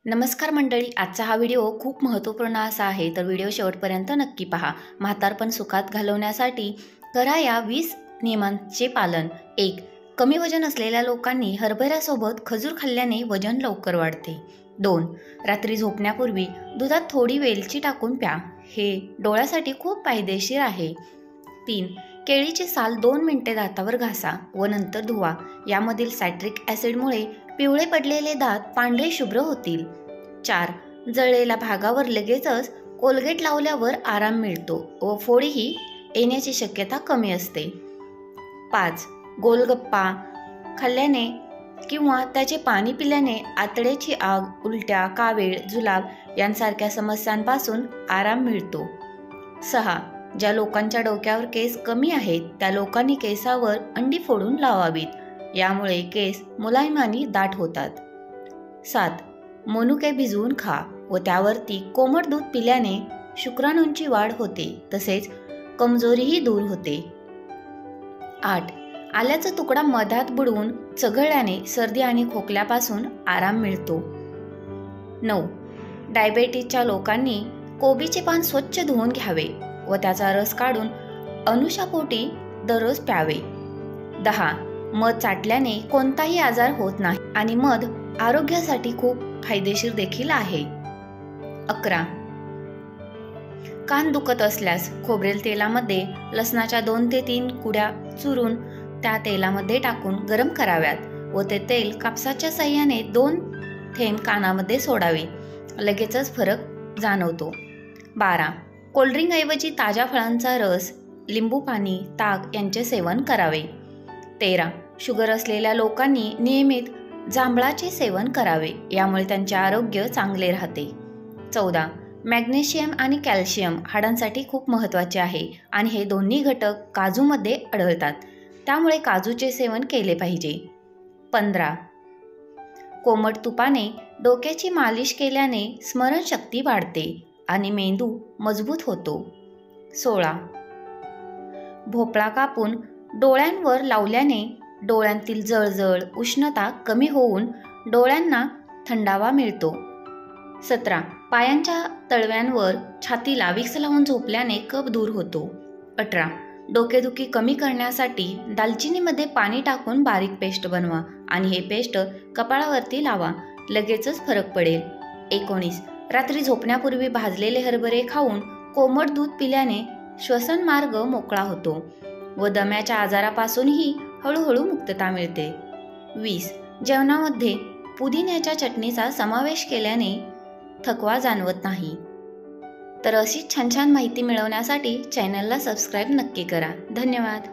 नमस्कार मंडळी, आजचा हा व्हिडिओ खूप महत्त्वपूर्ण असा आहे, तर व्हिडिओ शेवटपर्यंत नक्की पहा। म्हातारपण सुखात घालवण्यासाठी करा या 20 नियमांचे पालन। 1. कमी वजन असलेल्या लोकांनी हरभऱ्यासोबत खजूर खाल्ल्याने वजन लवकर वाढते। 2. रात्री झोपण्यापूर्वी दुधात थोडी वेलची टाकून प्या, हे डोळ्यासाठी खूप फायदेशीर आहे। 3. केळीची साल 2 मिनिटे दातावर घासा व नंतर धुवा, यामधील सायट्रिक ॲसिडमुळे पिवळे पडलेले दात पांढरे शुभ्र होतील। 4. जळलेल्या भागावर लगेचच कोलगेट लावल्यावर आराम मिळतो व फोडीही येण्याची शक्यता कमी असते। 5. गोलगप्पा खाल्ल्याने किंवा त्याचे पाणी पिल्याने आतड्याची आग, उलट्या, कावीळ, जुलाब यांसारख्या समस्यांपासून आराम मिळतो। 6. ज्या लोकांच्या डोक्यावर केस कमी आहेत त्या लोकांनी केसावर अंडी फोडून लावावीत, यामुळे केस मुलायम आणि दाट होतात। 7. मनुके भिजवून खा व त्यावरती कोमट दूध पिल्याने शुक्राणूंची वाढ होते, तसेच कमजोरीही दूर होते। 8. आल्याचा तुकडा मधात बुडवून चघळल्याने सर्दी आणि खोकल्यापासून आराम मिळतो। 9. डायबेटीसच्या लोकांनी कोबीचे पान स्वच्छ धुवून घ्यावे व त्याचा रस काढून अनुशापोटी दररोज प्यावे। 10. मध चाटल्याने कोणताही आजार होत नाही आणि मध आरोग्यासाठी खूप फायदेशीर देखील आहे। 11. कान दुखत असल्यास खोबरेल तेलामध्ये लसणाच्या 2 ते 3 कुड्या चुरून त्या तेलामध्ये टाकून गरम कराव्यात व ते तेल कापसाच्या साहाय्याने 2 थेंब कानामध्ये सोडावे, लगेचच फरक जाणवतो। 12. कोल्ड्रिंकऐवजी ताज्या फळांचा रस, लिंबू पाणी, ताक यांचे सेवन करावे। 13. शुगर असलेल्या लोकांनी नियमित जांभळाचे सेवन करावे, यामुळे त्यांचे आरोग्य चांगले राहते। 14. मॅग्नेशियम आणि कॅल्शियम हाडांसाठी खूप महत्त्वाचे आहे आणि हे दोन्ही घटक काजूमध्ये आढळतात, त्यामुळे काजूचे सेवन केले पाहिजे। 15. कोमट तुपाने डोक्याची मालिश केल्याने स्मरणशक्ती वाढते आणि मेंदू मजबूत होतो। 16. भोपळा कापून डोळ्यांवर लावल्याने डोळ्यांतील जळजळ, उष्णता कमी होऊन डोळ्यांना थंडावा मिळतो। 17. पायांच्या तळव्यांवर छातीला विक्स लावून झोपल्याने कफ दूर होतो। 18. डोकेदुखी कमी करण्यासाठी दालचिनीमध्ये पाणी टाकून बारीक पेस्ट बनवा आणि हे पेस्ट कपाळावरती लावा, लगेचच फरक पडेल। 19. रात्री झोपण्यापूर्वी भाजलेले हरभरे खाऊन कोमट दूध पिल्याने श्वसन मार्ग मोकळा होतो व दम्याच्या आजारापासूनही हळूहळू मुक्तता मिळते। 20. जेवणामध्ये पुदिन्याच्या चटणीचा समावेश केल्याने थकवा जाणवत नाही। तर अशीच छान छान माहिती मिळवण्यासाठी चॅनलला सबस्क्राईब नक्की करा। धन्यवाद।